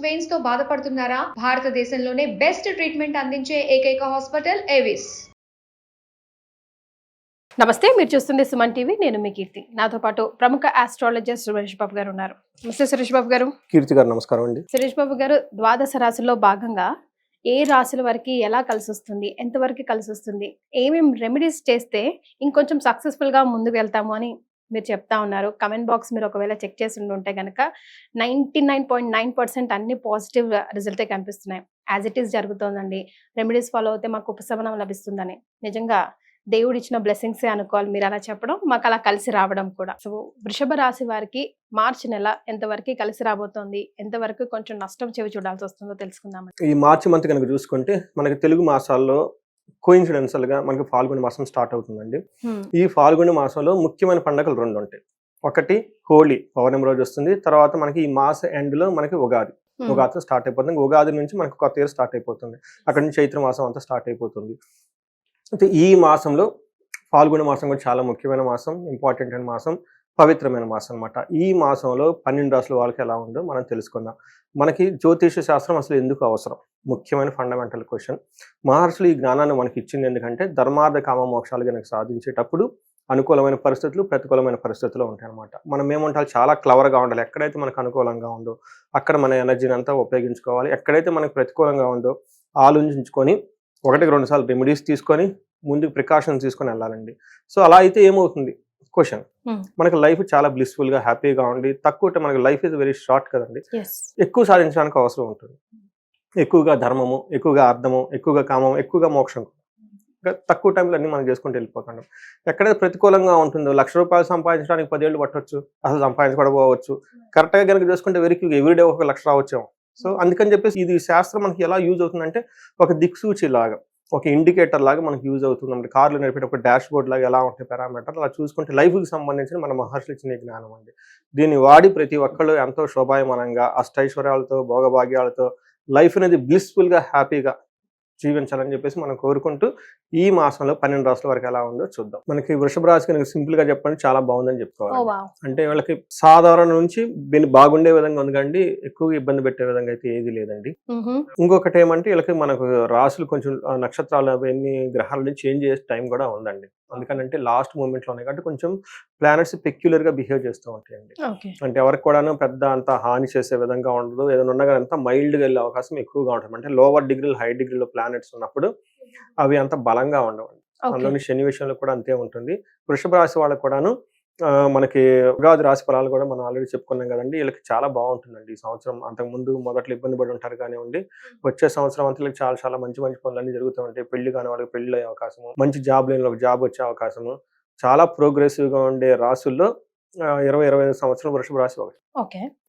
Veins తో బాధపడుతున్నారా? భారతదేశంలోనే బెస్ట్ ట్రీట్మెంట్ అందించే ఏకైక హాస్పిటల్ ఏవిస్. నమస్తే, మీరు చూస్తుంది సుమన్ టీవీ. నేను మీ కీర్తి. నాతో పాటు ప్రముఖ ఆస్ట్రాలజిస్ట్ సురేష్ బాబు గారు ఉన్నారు. నమస్తే సురేష్ బాబు గారు. కీర్తి గారు నమస్కారం అండి. సురేష్ బాబు గారు, ద్వాదశ రాశుల్లో భాగంగా ఏ రాశుల వరకు ఎలా కలిసి వస్తుంది, ఎంతవరకు కలిసి వస్తుంది, ఏమేమి రెమెడీస్ చేస్తే ఇంకొంచెం సక్సెస్ఫుల్ గా ముందుకు వెళ్తాము అని మీరు చెప్తా ఉన్నారు. కమెంట్ బాక్స్ మీరు ఒకవేళ చెక్ చేసి ఉంటే కనుక 99.9% అన్ని పాజిటివ్ రిజల్టే కనిపిస్తున్నాయి. యాజ్ ఇట్ ఈస్ జరుగుతోందండి. రెమెడీస్ ఫాలో అయితే మాకు ఉపశమనం లభిస్తుందని. నిజంగా దేవుడు ఇచ్చిన బ్లెస్సింగ్సే అనుకోవాలి మీరు అలా చెప్పడం, మాకు అలా కలిసి రావడం కూడా. సో వృషభ రాశి వారికి మార్చి నెల ఎంతవరకు కలిసి రాబోతోంది, ఎంతవరకు కొంచెం నష్టం చెవి చూడాల్సి వస్తుందో తెలుసుకుందాం. ఈ మార్చి మంత్ కనుక చూసుకుంటే మనకి తెలుగు మాసాల్లో కోయిన్సిడెన్షియల్ గా మనకి ఫాల్గుణ మాసం స్టార్ట్ అవుతుందండి. ఈ ఫాల్గుణ మాసంలో ముఖ్యమైన పండుగలు 2 ఉంటాయి. ఒకటి హోలీ పౌర్ణమి రోజు వస్తుంది. తర్వాత మనకి ఈ మాస ఎండ్ లో మనకి ఉగాది స్టార్ట్ అయిపోతుంది. ఉగాది నుంచి మనకి కొత్త ఇయర్ స్టార్ట్ అయిపోతుంది. అక్కడ నుంచి చైత్ర మాసం అంతా స్టార్ట్ అయిపోతుంది. అయితే ఈ మాసంలో ఫాల్గుణ మాసం కూడా చాలా ముఖ్యమైన మాసం, ఇంపార్టెంట్ అయిన మాసం, పవిత్రమైన మాసం అనమాట. ఈ మాసంలో 12 రాశుల వాళ్ళకి ఎలా ఉందో మనం తెలుసుకుందాం. మనకి జ్యోతిష శాస్త్రం అసలు ఎందుకు అవసరం? ముఖ్యమైన ఫండమెంటల్ క్వశ్చన్. మహర్షులు ఈ జ్ఞానాన్ని మనకి ఇచ్చింది ఎందుకంటే ధర్మార్థ కామ మోక్షాలు కనుక సాధించేటప్పుడు అనుకూలమైన పరిస్థితులు, ప్రతికూలమైన పరిస్థితులు ఉంటాయి అనమాట. మనం ఏమంటారు, చాలా క్లవర్గా ఉండాలి. ఎక్కడైతే మనకు అనుకూలంగా ఉందో అక్కడ మన ఎనర్జీని అంతా ఉపయోగించుకోవాలి. ఎక్కడైతే మనకు ప్రతికూలంగా ఉందో ఆలోచించుకొని 1-2 సార్లు రెమెడీస్ తీసుకొని ముందుకు ప్రికాషన్స్ తీసుకొని వెళ్ళాలండి. సో అలా అయితే ఏమవుతుంది క్వశ్చన్, మనకి లైఫ్ చాలా బ్లిస్ఫుల్ గా హ్యాపీగా ఉండి తక్కువ, మనకి లైఫ్ ఇస్ వెరీ షార్ట్ కదండి. ఎక్కువ సాధించడానికి అవసరం ఉంటుంది. ఎక్కువగా ధర్మము, ఎక్కువగా అర్థము, ఎక్కువగా కామము, ఎక్కువగా మోక్షం. తక్కువ టైంలో అన్ని మనం చేసుకుంటూ వెళ్ళిపోతాం. ఎక్కడైతే ప్రతికూలంగా ఉంటుందో 1,00,000 రూపాయలు సంపాదించడానికి 10 ఏళ్ళు పట్టవచ్చు, అసలు సంపాదించకపోవచ్చు. కరెక్ట్గా కనుక చేసుకుంటే వెరీ ఎవ్రీడే 1,00,000 రావచ్చేమో. సో అందుకని చెప్పేసి ఇది శాస్త్రం మనకి ఎలా యూజ్ అవుతుందంటే ఒక దిక్సూచి లాగా, ఒక ఇండికేటర్ లాగా మనకి యూజ్ అవుతుంది. అంటే కార్లు నడిపేటప్పుడు డాష్ బోర్డ్ లాగా ఎలా ఉంటాయి పారామీటర్, అలా చూసుకుంటే లైఫ్కి సంబంధించిన మన మహర్షులు ఇచ్చిన జ్ఞానం అండి. దీన్ని వాడి ప్రతి ఒక్కళ్ళు ఎంతో శోభాయమానంగా అష్టైశ్వర్యాలతో భోగభాగ్యాలతో లైఫ్ అనేది బ్లిస్ఫుల్గా హ్యాపీగా జీవించాలని చెప్పేసి మనం కోరుకుంటూ ఈ మాసంలో 12 రాశుల వరకు ఎలా ఉందో చూద్దాం. మనకి వృషభ రాశి కనుక సింపుల్ గా చెప్పండి చాలా బాగుందని చెప్పుకోవాలి. అంటే వాళ్ళకి సాధారణ నుంచి బాగుండే విధంగా ఉంది కానీ ఎక్కువగా ఇబ్బంది పెట్టే విధంగా అయితే ఏది లేదండి. ఇంకొకటి ఏమంటే వీళ్ళకి మనకు రాశులు కొంచెం నక్షత్రాలు అవన్నీ గ్రహాలని చేంజ్ చేసే టైం కూడా ఉందండి. అందుకనంటే లాస్ట్ మూమెంట్ లోనే కాబట్టి కొంచెం ప్లానెట్స్ పెక్యులర్ గా బిహేవ్ చేస్తూ ఉంటాయండి. అంటే ఎవరికి కూడా పెద్ద అంత హాని చేసే విధంగా ఉండదు. ఏదైనా ఉన్నా కానీ అంతా మైల్డ్ గా వెళ్ళే అవకాశం ఎక్కువగా ఉంటుంది. అంటే లోవర్ డిగ్రీలు హై డిగ్రీలో ప్లానెట్స్ ఉన్నప్పుడు అవి అంత బలంగా ఉండవండి. అందులోని శని విషయంలో కూడా అంతే ఉంటుంది. వృషభ రాశి వాళ్ళకు కూడాను మనకి ఉగాది రాశి ఫలాలు కూడా మనం ఆల్రెడీ చెప్పుకున్నాం కదండి. వీళ్ళకి చాలా బాగుంటుందండి ఈ సంవత్సరం. అంతకుముందు మొదట్లో ఇబ్బంది పడి ఉంటారు కానివ్వండి, వచ్చే సంవత్సరం అంతా చాలా చాలా మంచి పనులన్నీ జరుగుతూ ఉంటాయి. పెళ్లి కాని వాళ్ళకి పెళ్లి అయ్యే అవకాశము, మంచి జాబ్ లేని వాళ్ళకి జాబ్ వచ్చే అవకాశము, చాలా ప్రోగ్రెసివ్ గా ఉండే రాసుల్లో 20-25 సంవత్సరం వృషభ రాశి ఒకటి.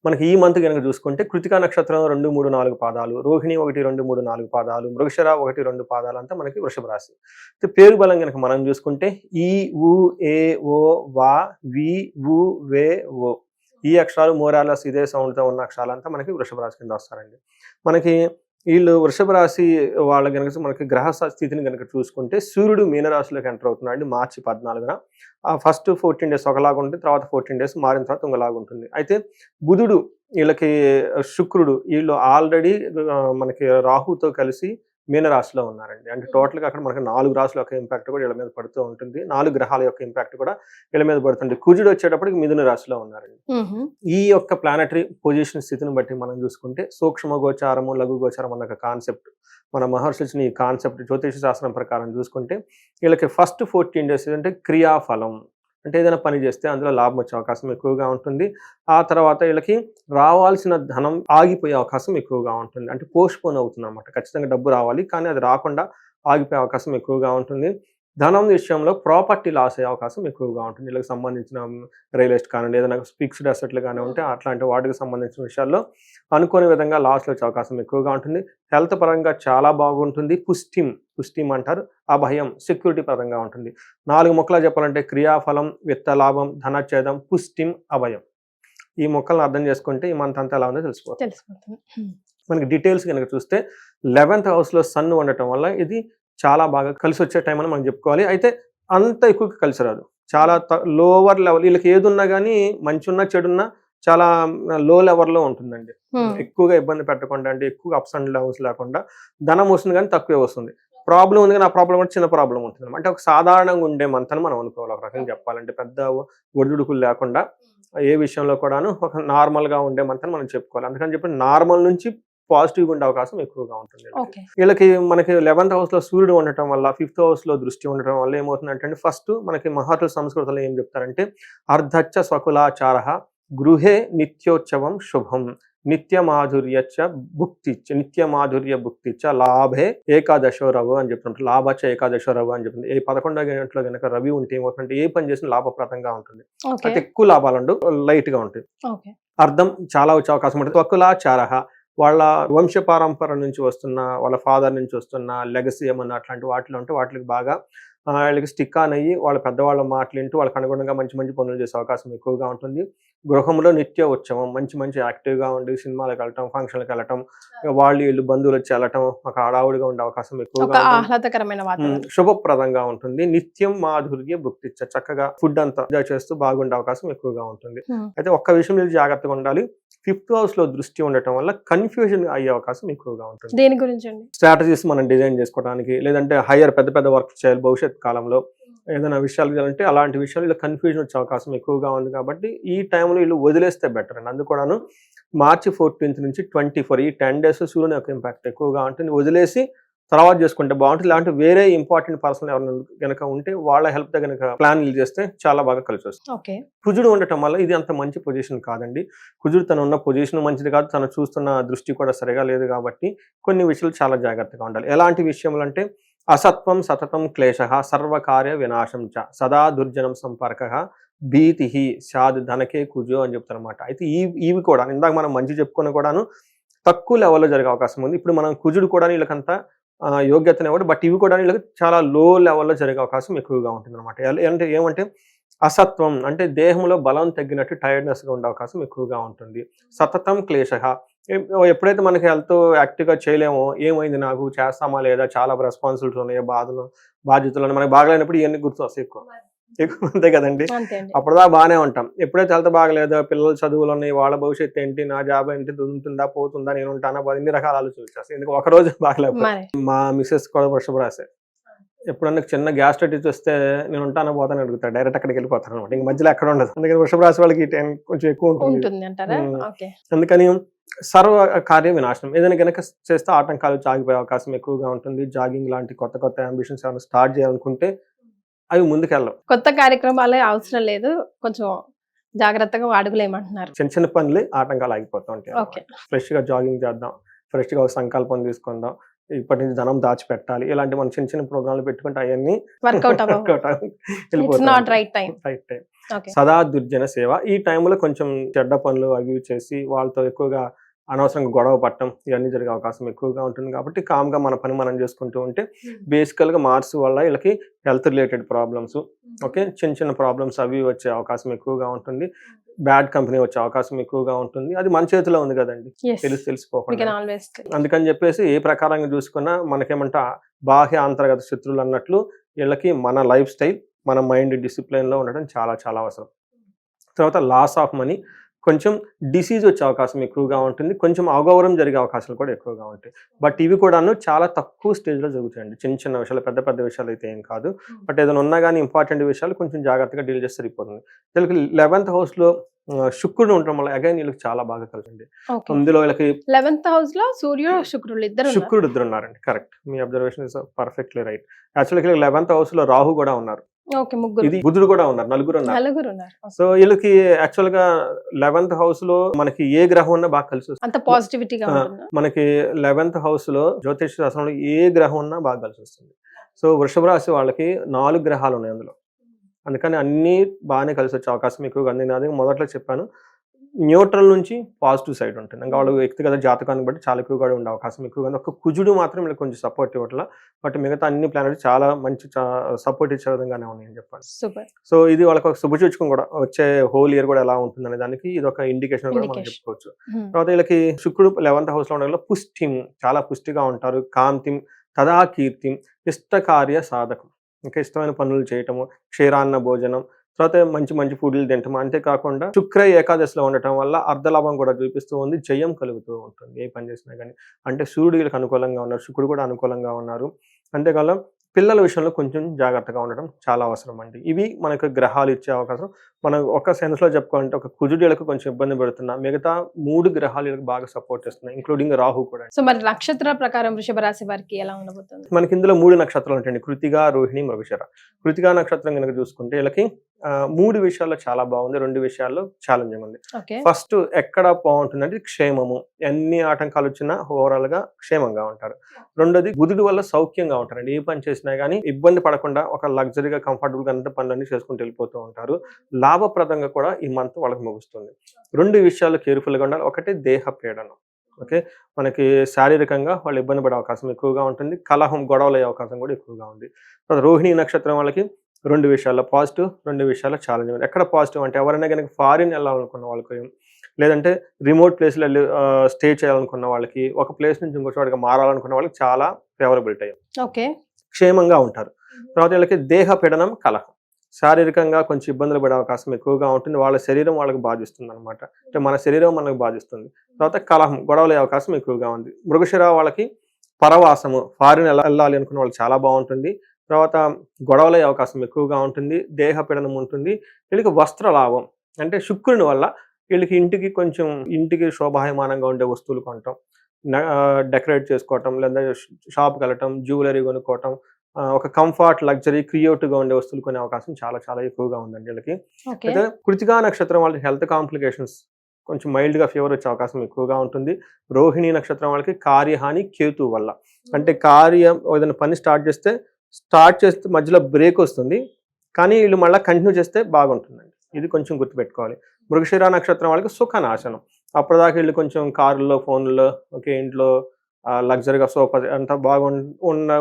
మనకి ఈ మంత్ కనుక చూసుకుంటే కృతికా నక్షత్రం 2, 3, 4 పాదాలు, రోహిణి 1, 2, 3, 4 పాదాలు, మృగశిర 1, 2 పాదాలు అంతా మనకి వృషభ రాశి. పేరు బలం కనుక మనం చూసుకుంటే ఈ ఉ ఏ ఓ వా వి ఉ వే ఓ ఈ అక్షరాలు మోరాలస్ ఇదే సౌండ్తో ఉన్న అక్షరాలంతా మనకి వృషభ రాశి కింద వస్తారండి. మనకి వీళ్ళు వృషభ రాశి వాళ్ళ కనుక మనకి గ్రహ స్థితిని కనుక చూసుకుంటే సూర్యుడు మీనరాశిలోకి ఎంటర్ అవుతున్నాడు మార్చి 14న. ఫస్ట్ 14 డేస్ ఒకలాగా ఉంటుంది, తర్వాత 14 డేస్ మారిన తర్వాత ఇంకోలాగా ఉంటుంది. అయితే బుధుడు వీళ్ళకి శుక్రుడు వీళ్ళు ఆల్రెడీ మనకి రాహుతో కలిసి మీనరాశిలో ఉన్నారండి. అంటే టోటల్గా అక్కడ మనకి 4 రాశుల యొక్క ఇంపాక్ట్ కూడా వీళ్ళ మీద పడుతూ ఉంటుంది. 4 గ్రహాల యొక్క ఇంపాక్ట్ కూడా వీళ్ళ మీద పడుతుంది. కుజుడు వచ్చేటప్పటికి మిథున రాశిలో ఉన్నారండి. ఈ యొక్క ప్లానటరీ పొజిషన్ స్థితిని బట్టి మనం చూసుకుంటే సూక్ష్మ గోచారము, లఘు గోచారం అన్న కాన్సెప్ట్ మన మహర్షులు ఈ కాన్సెప్ట్ జ్యోతిష శాస్త్రం ప్రకారం చూసుకుంటే వీళ్ళకి ఫస్ట్ 14 డేస్ అంటే క్రియాఫలం, అంటే ఏదైనా పని చేస్తే అందులో లాభం వచ్చే అవకాశం ఎక్కువగా ఉంటుంది. ఆ తర్వాత వీళ్ళకి రావాల్సిన ధనం ఆగిపోయే అవకాశం ఎక్కువగా ఉంటుంది. అంటే పోస్ట్పోన్ అవుతుంది అనమాట. ఖచ్చితంగా డబ్బు రావాలి కానీ అది రాకుండా ఆగిపోయే అవకాశం ఎక్కువగా ఉంటుంది. ధనం విషయంలో ప్రాపర్టీ లాస్ అయ్యే అవకాశం ఎక్కువగా ఉంటుంది. వీళ్ళకి సంబంధించిన రియల్ ఎస్టేట్ కానివ్వండి, ఏదైనా ఫిక్స్డ్ అసెట్లు కానీ ఉంటే అట్లాంటి వాటికి సంబంధించిన విషయాల్లో అనుకోని విధంగా లాస్లు వచ్చే అవకాశం ఎక్కువగా ఉంటుంది. హెల్త్ పరంగా చాలా బాగుంటుంది. పుష్టిం అంటారు, అభయం, సెక్యూరిటీ పరంగా ఉంటుంది. 4 ముక్కలా చెప్పాలంటే క్రియాఫలం, విత్త లాభం, ధనచ్ఛేదం, పుష్టిం, అభయం. ఈ మొక్కలను అర్థం చేసుకుంటే ఈ మంత్ అంతా ఎలా ఉందో తెలిసిపోతుంది. మనకి డీటెయిల్స్ కనుక చూస్తే 11th హౌస్లో సన్ ఉండటం వల్ల ఇది చాలా బాగా కలిసి వచ్చే టైం అని మనం చెప్పుకోవాలి. అయితే అంత ఎక్కువగా కలిసి రాదు, చాలా లోవర్ లెవెల్. వీళ్ళకి ఏది ఉన్నా కానీ మంచి ఉన్నా చెడున్నా చాలా లో లెవెల్ లో ఉంటుందండి. ఎక్కువగా ఇబ్బంది పెట్టకుండా, అంటే ఎక్కువ అప్స్ అండ్ డౌన్స్ లేకుండా ధనం వస్తుంది కానీ తక్కువే వస్తుంది. ప్రాబ్లం ఉంది కానీ ఆ ప్రాబ్లం కూడా చిన్న ప్రాబ్లం ఉంటుంది. అంటే ఒక సాధారణంగా ఉండే మంత్ అని మనం అనుకోవాలి. ఒక రకంగా చెప్పాలంటే పెద్ద ఒడిదుడుకులు లేకుండా ఏ విషయంలో కూడాను ఒక నార్మల్ గా ఉండే మంత్ అని మనం చెప్పుకోవాలి. అందుకని చెప్పి నార్మల్ నుంచి పాజిటివ్గా ఉండే అవకాశం ఎక్కువగా ఉంటుంది. వీళ్ళకి మనకి 11th హౌస్ లో సూర్యుడు ఉండటం వల్ల, 5th హౌస్ లో దృష్టి ఉండటం వల్ల ఏమవుతుందంటే, ఫస్ట్ మనకి మహాత్మ సంస్కృతిలో ఏం చెప్తారంటే, అర్ధచ్చ స్వకులాచార గృహే నిత్యోత్సవం శుభం నిత్య మాధుర్య భుక్తిచ్చ లాభే ఏకాదశో రవు అని చెప్తుంటారు. లాభచ్చ ఏకాదశో రవు అని చెప్తుంది. 11వ గంటలో కనుక రవి ఉంటే ఏమవుతుందంటే ఏ పని చేసినా లాభప్రదంగా ఉంటుంది. అయితే ఎక్కువ లాభాలు ఉండవు, లైట్ గా ఉంటాయి. అర్థం చాలా వచ్చే అవకాశం ఉంటుంది. స్వకులాచార వాళ్ళ వంశ పారంపర నుంచి వస్తున్న, వాళ్ళ ఫాదర్ నుంచి వస్తున్న లెగసీ ఏమన్నా అట్లాంటి వాటిలో ఉంటే వాటికి బాగా వాళ్ళకి స్టిక్ ఆన్ అయ్యి వాళ్ళ పెద్దవాళ్ళ మాటలు వింటూ వాళ్ళకి అనుగుణంగా మంచి మంచి పనులు చేసే అవకాశం ఎక్కువగా ఉంటుంది. గృహంలో నిత్య ఉత్సవం, మంచి మంచి యాక్టివ్గా ఉండి సినిమాలకు వెళ్ళటం, ఫంక్షన్లకు వెళ్ళటం, వాళ్ళు వీళ్ళు బంధువులు వచ్చి వెళ్ళటం, ఒక హడావుడిగా ఉండే అవకాశం ఎక్కువగా శుభప్రదంగా ఉంటుంది. నిత్యం మాధుర్య భుక్తిచ్చ, చక్కగా ఫుడ్ అంతా ఎంజాయ్ చేస్తూ బాగుండే అవకాశం ఎక్కువగా ఉంటుంది. అయితే ఒక్క విషయం మీరు జాగ్రత్తగా ఉండాలి. 5th హౌస్ లో దృష్టి ఉండటం వల్ల కన్ఫ్యూజన్ అయ్యే అవకాశం ఎక్కువగా ఉంటుంది. దేని గురించి అండి? స్ట్రాటజీస్ మనం డిజైన్ చేసుకోవడానికి, లేదంటే హైయర్ పెద్ద పెద్ద వర్క్ చేయాలి భవిష్యత్ కాలంలో, ఏదైనా విషయాలు చేయాలంటే అలాంటి విషయాలు ఇలా కన్ఫ్యూజన్ వచ్చే అవకాశం ఎక్కువగా ఉంది. కాబట్టి ఈ టైంలో వీళ్ళు వదిలేస్తే బెటర్ అండి. అందుకూడాను March 14th నుంచి 24 ఈ 10 days సూర్యుని యొక్క ఇంపాక్ట్ ఎక్కువగా ఉంటుంది. వదిలేసి తర్వాత చేసుకుంటే బాగుంటుంది. ఇలాంటి వేరే ఇంపార్టెంట్ పర్సన్ ఎవరైనా కనుక ఉంటే వాళ్ళ హెల్ప్ తో కనుక ప్లాన్ చేస్తే చాలా బాగా కలిసి వస్తుంది. కుజుడు ఉండటం వల్ల ఇది అంత మంచి పొజిషన్ కాదండి. కుజుడు తను ఉన్న పొజిషన్ మంచిది కాదు, తను చూస్తున్న దృష్టి కూడా సరిగా లేదు. కాబట్టి కొన్ని విషయాలు చాలా జాగ్రత్తగా ఉండాలి. ఎలాంటి విషయములు అంటే, అసత్వం సతతం క్లేశ సర్వకార్య వినాశం చ సదా దుర్జనం సంపర్క భీతి సాధు ధనకే కుజు అని చెప్తారనమాట. అయితే ఇవి కూడా ఇందాక మనం మంచి చెప్పుకుని కూడాను తక్కువ లెవెల్లో జరిగే అవకాశం ఉంది. ఇప్పుడు మనం కుజుడు కూడా వీళ్ళకంతా యోగ్యతనే కూడా, బట్ ఇవి కూడా వీళ్ళకి చాలా లో లెవెల్లో జరిగే అవకాశం ఎక్కువగా ఉంటుంది అనమాట. అంటే ఏమంటే, అసత్వం అంటే దేహంలో బలం తగ్గినట్టు టైర్డ్నెస్ గా ఉండే అవకాశం ఎక్కువగా ఉంటుంది. సతతం క్లేశ, ఎప్పుడైతే మనకి హెల్త్ యాక్టివ్గా చేయలేమో, ఏమైంది నాకు, చేస్తామా లేదా, చాలా రెస్పాన్సిబిలిటీస్ ఉన్నాయి, బాధ్యతలు మనకి బాగలేనప్పుడు ఇవన్నీ గుర్తు వస్తాయి ఎక్కువ అంతే కదండి. అప్పుడుదా బాగానే ఉంటాం. ఎప్పుడైతే హెల్త్ బాగలేదో, పిల్లల చదువులు ఉన్నాయి, వాళ్ళ భవిష్యత్తు ఏంటి, నా జాబ్ ఏంటి, ఉంటుందా పోతుందా, నేను ఉంటానా, ఇన్ని రకాల ఆలోచనలు. ఎందుకు ఒక రోజు బాగలేకపోతే, మా మిసెస్ కూడా వృషభ రాశి, ఎప్పుడన్నా చిన్న గ్యాస్ట్రైటిస్ వస్తే నేను ఉంటానో పోతాను అడుగుతాను, డైరెక్ట్ అక్కడికి వెళ్ళిపోతాను అనమాట. ఇంక మధ్యలో ఎక్కడ ఉండదు. అందుకని వృషభ రాశి వాళ్ళకి కొంచెం ఎక్కువ ఉంటుంది. అందుకని సర్వ కార్య వినాశనం, ఏదైనా కనుక చేస్తే ఆటంకాలు ఆగిపోయే అవకాశం ఎక్కువగా ఉంటుంది. జాగింగ్ లాంటి కొత్త కొత్త అంబిషన్స్ ఏమైనా స్టార్ట్ చేయాలనుకుంటే అవి ముందుకెళ్ళవు. కొత్త కార్యక్రమాలే అవసరం లేదు, కొంచెం జాగ్రత్తగా అడుగులేమంటున్నారు. చిన్న చిన్న పనులు ఆటంకాలు ఆగిపోతూ ఉంటాయి. ఫ్రెష్ గా జాగింగ్ చేద్దాం, ఫ్రెష్ గా ఒక సంకల్పం తీసుకుందాం, ఇప్పటి నుంచి ధనం దాచిపెట్టాలి, ఇలాంటి మనం చిన్న చిన్న ప్రోగ్రాంలు పెట్టుకుంటే అవన్నీ సదా దుర్జన సేవ. ఈ టైంలో కొంచెం చెడ్డ పనులు అవి చేసి వాళ్ళతో ఎక్కువగా అనవసరంగా గొడవ పట్టడం ఇవన్నీ జరిగే అవకాశం ఎక్కువగా ఉంటుంది. కాబట్టి కామ్గా మన పని మనం చేసుకుంటూ ఉంటే, బేసికల్గా మార్స్ వల్ల వీళ్ళకి హెల్త్ రిలేటెడ్ ప్రాబ్లమ్స్, ఓకే, చిన్న చిన్న ప్రాబ్లమ్స్ అవి వచ్చే అవకాశం ఎక్కువగా ఉంటుంది. బ్యాడ్ కంపెనీ వచ్చే అవకాశం ఎక్కువగా ఉంటుంది. అది మన చేతిలో ఉంది కదండి, తెలిసిపోకుండా. అందుకని చెప్పేసి ఏ ప్రకారంగా చూసుకున్నా మనకేమంటా బాహ్య అంతర్గత శత్రువులు అన్నట్లు వీళ్ళకి మన లైఫ్ స్టైల్, మన మైండ్ డిసిప్లిన్ లో ఉండడం చాలా చాలా అవసరం. తర్వాత లాస్ ఆఫ్ మనీ, కొంచెం డిసీజ్ వచ్చే అవకాశం ఎక్కువగా ఉంటుంది. కొంచెం అగౌరవం జరిగే అవకాశాలు కూడా ఎక్కువగా ఉంటాయి. బట్ ఇవి కూడాను చాలా తక్కువ స్టేజ్లో జరుగుతాయండి. చిన్న చిన్న విషయాలు, పెద్ద పెద్ద విషయాలు అయితే ఏం కాదు. బట్ ఏదైనా ఉన్నా కానీ ఇంపార్టెంట్ విషయాలు కొంచెం జాగ్రత్తగా డీల్ చేస్తే సరిపోతుంది. వీళ్ళకి 11th హౌస్ లో శుక్రుడు ఉండటం వల్ల అగైన్ వీళ్ళకి చాలా బాగా కలిసింది. అందులో వీళ్ళకి 11th హౌస్ లో శుక్రుడు ఇద్దరు ఉన్నారండి. Correct, me observation is perfectly right. Actually 11th house లో రాహు కూడా ఉన్నారు, ఇది బుధుడు కూడా ఉన్నారు, నలుగురు ఉన్నారు. సో వీళ్ళకి యాక్చువల్ గా 11th హౌస్ లో మనకి ఏ గ్రహం ఉన్నా బాగా కలిసి వస్తుంది. మనకి 11th హౌస్ లో జ్యోతిష్ శాస్త్రంలో ఏ గ్రహం ఉన్నా బాగా కలిసి వస్తుంది. సో వృషభ రాశి వాళ్ళకి 4 గ్రహాలు ఉన్నాయి అందులో, అందుకని అన్ని బాగానే కలిసి వచ్చే అవకాశం ఎక్కువగా ఉంది. అది మొదట్లో చెప్పాను, న్యూట్రల్ నుంచి పాజిటివ్ సైడ్ ఉంటుంది. ఇంకా వాళ్ళు వ్యక్తిగత జాతకాన్ని బట్టి చాలా ఎక్కువగా ఉండే అవకాశం ఎక్కువగా ఉంది. ఒక కుజుడు మాత్రం వీళ్ళకి కొంచెం సపోర్ట్ ఇవ్వట్ల, బట్ మిగతా అన్ని ప్లానెట్స్ చాలా మంచి సపోర్ట్ ఇచ్చే విధంగానే ఉన్నాయని చెప్పాలి. సో ఇది వాళ్ళకి ఒక శుభసూచకం కూడా, వచ్చే హోల్ ఇయర్ కూడా ఎలా ఉంటుంది అనే దానికి ఇది ఒక ఇండికేషన్ కూడా మనం చెప్పుకోవచ్చు. తర్వాత వీళ్ళకి శుక్రుడు 11th హౌస్ లో ఉండడం పుష్టిం, చాలా పుష్టిగా ఉంటారు. కాంతిం తదా కీర్తిం, ఇష్టకార్య సాధకం, ఇంకా ఇష్టమైన పనులు చేయటము, క్షీరాన్న భోజనం, తర్వాత మంచి మంచి ఫుడ్లు తింటాం. అంతేకాకుండా శుక్ర ఏకాదశిలో ఉండటం వల్ల అర్ధలాభం కూడా చూపిస్తూ ఉంది, జయం కలుగుతూ ఉంటుంది ఏ పని చేసినా కానీ. అంటే సూర్యుడికి అనుకూలంగా ఉన్నారు, శుక్రుడు కూడా అనుకూలంగా ఉన్నారు. అంతేకాలం పిల్లల విషయంలో కొంచెం జాగ్రత్తగా ఉండడం చాలా అవసరం అండి. ఇవి మనకు గ్రహాలు ఇచ్చే అవకాశం. మనం ఒక సెన్స్లో చెప్పుకోవాలంటే ఒక కుజుడిలకు కొంచెం ఇబ్బంది పెడుతున్నా, మిగతా 3 గ్రహాలు వీళ్ళకి బాగా సపోర్ట్ చేస్తున్నాయి, ఇంక్లూడింగ్ రాహు కూడా. సో మరి నక్షత్ర ప్రకారం వృషభ రాశి వారికి ఎలా ఉండబోతుంది? మనకి ఇందులో 3 నక్షత్రాలు ఉంటాయండి, కృతిక, రోహిణి, మృగశిర. కృతికా నక్షత్రం కనుక చూసుకుంటే వీళ్ళకి 3 విషయాల్లో చాలా బాగుంది, 2 విషయాల్లో ఛాలెంజింగ్ ఉంది. ఫస్ట్ ఎక్కడ బాగుంటుందంటే క్షేమము, ఎన్ని ఆటంకాలు వచ్చినా ఓవరాల్ గా క్షేమంగా ఉంటారు. రెండోది బుధుడి వల్ల సౌఖ్యంగా ఉంటారండి, ఏ పని చేసినా కానీ ఇబ్బంది పడకుండా ఒక లగ్జరీగా కంఫర్టబుల్ గా అంత పనులన్నీ చేసుకుంటూ వెళ్ళిపోతూ ఉంటారు. లాభప్రదంగా కూడా ఈ మంత్ వాళ్ళకి ముగుస్తుంది. 2 విషయాలు కేర్ఫుల్ గా ఉండాలి. ఒకటి దేహ పీడనం, ఓకే, మనకి శారీరకంగా వాళ్ళు ఇబ్బంది పడే అవకాశం ఎక్కువగా ఉంటుంది, కలహం గొడవలు అయ్యే అవకాశం కూడా ఎక్కువగా ఉంది. రోహిణి నక్షత్రం వాళ్ళకి 2 విషయాల్లో పాజిటివ్, 2 విషయాల్లో ఛాలెంజ్. ఎక్కడ పాజిటివ్ అంటే ఎవరైనా కనుక ఫారిన్ వెళ్ళాలనుకున్న వాళ్ళకి, లేదంటే రిమోట్ ప్లేస్లో వెళ్ళి స్టే చేయాలనుకున్న వాళ్ళకి, ఒక ప్లేస్ నుంచి ఇంకో చోటుగా మారాలనుకున్న వాళ్ళకి చాలా ఫేవరబిలిటీ అయ్యాం, ఓకే, క్షేమంగా ఉంటారు. తర్వాత వీళ్ళకి దేహ పీడనం, కలహం, శారీరకంగా కొంచెం ఇబ్బందులు పడే అవకాశం ఎక్కువగా ఉంటుంది, వాళ్ళ శరీరం వాళ్ళకి బాధిస్తుంది అనమాట, అంటే మన శరీరం మనకు బాధిస్తుంది. తర్వాత కలహం, గొడవలే అవకాశం ఎక్కువగా ఉంది. మృగశిర వాళ్ళకి పరవాసము, ఫారిన్ వెళ్ళాలి అనుకున్న వాళ్ళు చాలా బాగుంటుంది. తర్వాత గొడవలే అవకాశం ఎక్కువగా ఉంటుంది, దేహ పీడనం ఉంటుంది. వీళ్ళకి వస్త్ర లాభం, అంటే శుక్రుని వల్ల వీళ్ళకి ఇంటికి శోభాయమానంగా ఉండే వస్తువులు కొనటం, డెకరేట్ చేసుకోవటం, లేదా షాప్కి వెళ్ళటం, జ్యువెలరీ కొనుక్కోవటం, ఒక కంఫర్ట్, లగ్జరీ, క్రియేటివ్గా ఉండే వస్తువులు కొనే అవకాశం చాలా చాలా ఎక్కువగా ఉందండి వీళ్ళకి. అయితే కృతికా నక్షత్రం వాళ్ళకి హెల్త్ కాంప్లికేషన్స్, కొంచెం మైల్డ్గా ఫీవర్ వచ్చే అవకాశం ఎక్కువగా ఉంటుంది. రోహిణి నక్షత్రం వాళ్ళకి కార్యహాని కేతు వల్ల, అంటే ఏదైనా పని స్టార్ట్ చేస్తే మధ్యలో బ్రేక్ వస్తుంది, కానీ వీళ్ళు మళ్ళీ కంటిన్యూ చేస్తే బాగుంటుందండి, ఇది కొంచెం గుర్తుపెట్టుకోవాలి. మృగశిర నక్షత్రం వాళ్ళకి సుఖనాశనం, అప్పటిదాకా వీళ్ళు కొంచెం కారుల్లో, ఫోన్లో, ఓకే, ఇంట్లో లగ్జరీగా సోఫా అంతా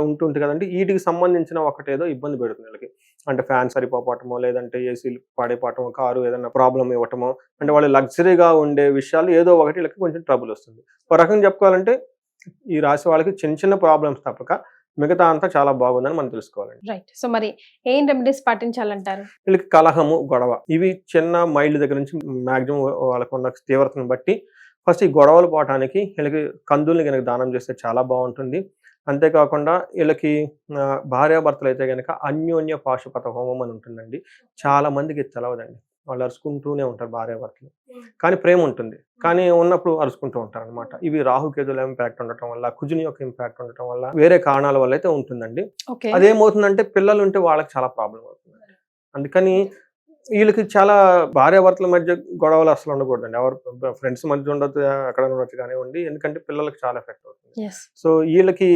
ఉంటుంది కదండి, వీటికి సంబంధించిన ఒకటేదో ఇబ్బంది పెడుతుంది వీళ్ళకి. అంటే ఫ్యాన్ సరిపోవటమో, లేదంటే ఏసీలు పాడైపోవటమో, కారు ఏదైనా ప్రాబ్లం ఇవ్వటమో, అంటే వాళ్ళు లగ్జరీగా ఉండే విషయాలు ఏదో ఒకటి వీళ్ళకి కొంచెం ట్రబుల్ వస్తుంది. ఒక రకంగా చెప్పుకోవాలంటే ఈ రాశి వాళ్ళకి చిన్న చిన్న ప్రాబ్లమ్స్ తప్పక మిగతా అంతా చాలా బాగుందని మనం తెలుసుకోవాలండి. రైట్. సో మరి ఏం రెమెడీస్ పాటించాలంటారు? వీళ్ళకి కలహము, గొడవ, ఇవి చిన్న మైల్డ్ దగ్గర నుంచి మాక్సిమం వాళ్ళకు ఉన్న తీవ్రతను బట్టి ఫస్ట్ ఈ గొడవలు పోవటానికి వీళ్ళకి కందుల్ని కనుక దానం చేస్తే చాలా బాగుంటుంది. అంతేకాకుండా వీళ్ళకి భార్యాభర్తలు అయితే కనుక అన్యోన్య పాశుపత హోమం అని ఉంటుందండి. చాలా మందికి తెలవదండి, వాళ్ళు అరుచుకుంటూనే ఉంటారు భార్యాభర్తలు, కానీ ప్రేమ ఉంటుంది, కానీ ఉన్నప్పుడు అరుచుకుంటూ ఉంటారు అనమాట. ఇవి రాహుకేతుల ఇంపాక్ట్ ఉండటం వల్ల, కుజుని యొక్క ఇంపాక్ట్ ఉండటం వల్ల, వేరే కారణాల వల్ల అయితే ఉంటుందండి. అదేమవుతుందంటే పిల్లలు ఉంటే వాళ్ళకి చాలా ప్రాబ్లం అవుతుంది. అందుకని వీళ్ళకి చాలా భార్యాభర్తల మధ్య గొడవలు అసలు ఉండకూడదండి, ఎవరు ఫ్రెండ్స్ మధ్య ఉండొచ్చు, ఎక్కడ ఉండొచ్చు కానివ్వండి, ఎందుకంటే పిల్లలకి చాలా ఎఫెక్ట్ అవుతుంది. సో వీళ్ళకి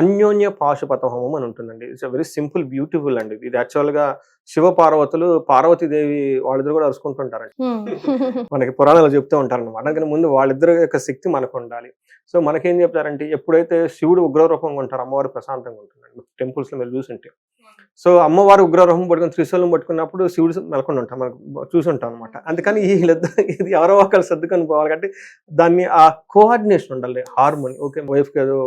అన్యోన్య పాశుపత హోమం అని ఉంటుందండి. ఇట్స్ వెరీ సింపుల్, బ్యూటిఫుల్ అండి. ఇది యాక్చువల్ గా శివ పార్వతులు, పార్వతీదేవి వాళ్ళిద్దరు కూడా అరుచుకుంటుంటారండి, మనకి పురాణాలు చెప్తూ ఉంటారు అనమాట. అందుకని ముందు వాళ్ళిద్దరు యొక్క శక్తి మనకు ఉండాలి. సో మనకేం చెప్తారంటే, ఎప్పుడైతే శివుడు ఉగ్రరూపంగా ఉంటారో అమ్మవారు ప్రశాంతంగా ఉంటుందండి. టెంపుల్స్ లో మీరు చూసుంటే, సో అమ్మవారు ఉగ్రరూపం పట్టుకుని త్రిశూలం పట్టుకున్నప్పుడు శివుడు మెలకుండా ఉంటాం, మనకు చూసుంటాం అనమాట. అందుకని వీళ్ళిద్దరు ఇది ఎవరో ఒకరు సర్దుకొని పోవాలి కాబట్టి దాన్ని ఆ కోఆర్డినేషన్ ఉండాలి, హార్మోని. ఓకే, వైఫ్ కి ఏదో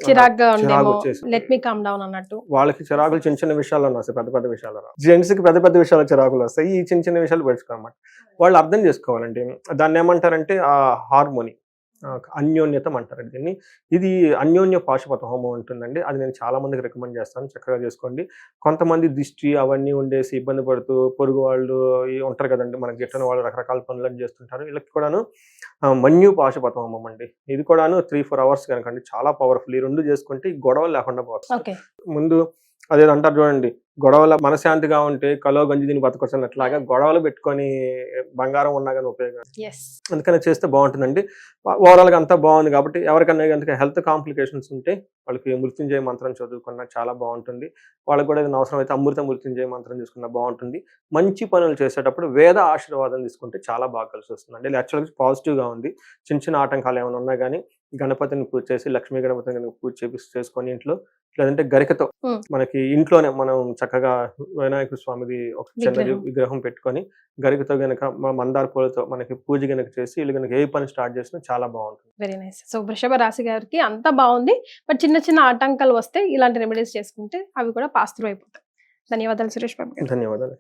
చిరాగ్గా ఉండేమో, లెట్ మీ కామ్ డౌన్ అన్నట్టు, వాళ్ళకి చిరాకులు చిన్న చిన్న విషయాల్లో వస్తాయి, పెద్ద పెద్ద విషయాలు రావు. జెంట్స్ కి పెద్ద పెద్ద విషయాలు చిరాకులు వస్తాయి, ఈ చిన్న చిన్న విషయాలు పెట్టుకోమాట వాళ్ళు అర్థం చేసుకోవాలండి. దాన్ని ఏమంటారంటే ఆ హార్మోని, అన్యోన్యతం అంటారు దీన్ని. ఇది అన్యోన్య పాశుపత హోమం ఉంటుందండి, అది నేను చాలా మందికి రికమెండ్ చేస్తాను, చక్కగా చేసుకోండి. కొంతమంది దిష్టి అవన్నీ ఉండేసి ఇబ్బంది పడుతూ పొరుగు వాళ్ళు ఉంటారు కదండి, మనకి గిట్టని వాళ్ళు రకరకాల పనులను చేస్తుంటారు. వీళ్ళకి కూడాను మన్యు పాశుపత హోమం అండి, ఇది కూడాను 3-4 అవర్స్ కనుకండి, చాలా పవర్ఫుల్. ఈ 2 చేసుకుంటే ఈ గొడవలు లేకుండా పోతుంది. ముందు అదేదో అంటారు చూడండి, గొడవల మనశాంతిగా ఉంటే కలో గంజి దీన్ని బతకొచ్చినట్లాగా గొడవలు పెట్టుకొని బంగారం ఉన్నా కానీ ఉపయోగం. అందుకని చేస్తే బాగుంటుందండి. ఓవరాల్గా అంతా బాగుంది కాబట్టి ఎవరికన్నా కనుక హెల్త్ కాంప్లికేషన్స్ ఉంటే వాళ్ళకి మృత్యుంజయ మంత్రం చదువుకున్నా చాలా బాగుంటుంది. వాళ్ళకి కూడా ఏదైనా అవసరం అయితే అమృత మృత్యుంజయ మంత్రం తీసుకున్నా బాగుంటుంది. మంచి పనులు చేసేటప్పుడు వేద ఆశీర్వాదం తీసుకుంటే చాలా బాగా కలిసి వస్తుందండి. యాక్చువల్గా పాజిటివ్గా ఉంది. చిన్న చిన్న ఆటంకాలు ఏమైనా ఉన్నా కానీ గణపతిని పూజ చేసి, లక్ష్మీ గణపతిని పూజ చేసుకొని ఇంట్లో, లేదంటే గరికతో మనకి ఇంట్లోనే మనం చక్కగా వినాయక స్వామిది ఒక చిన్న విగ్రహం పెట్టుకొని గరికతో గనక మందార పూలతో మనకి పూజ గనక చేసి వీళ్ళు గనక ఏ పని స్టార్ట్ చేసినా చాలా బాగుంటుంది. Very nice. సో వృషభ రాశి గారికి అంతా బాగుంది, బట్ చిన్న చిన్న ఆటంకాలు వస్తే ఇలాంటి రెమెడీస్ చేసుకుంటే అవి కూడా పాస్ త్రూ అయిపోతాయి. ధన్యవాదాలు సురేష్ బాబు గారు. ధన్యవాదాలు.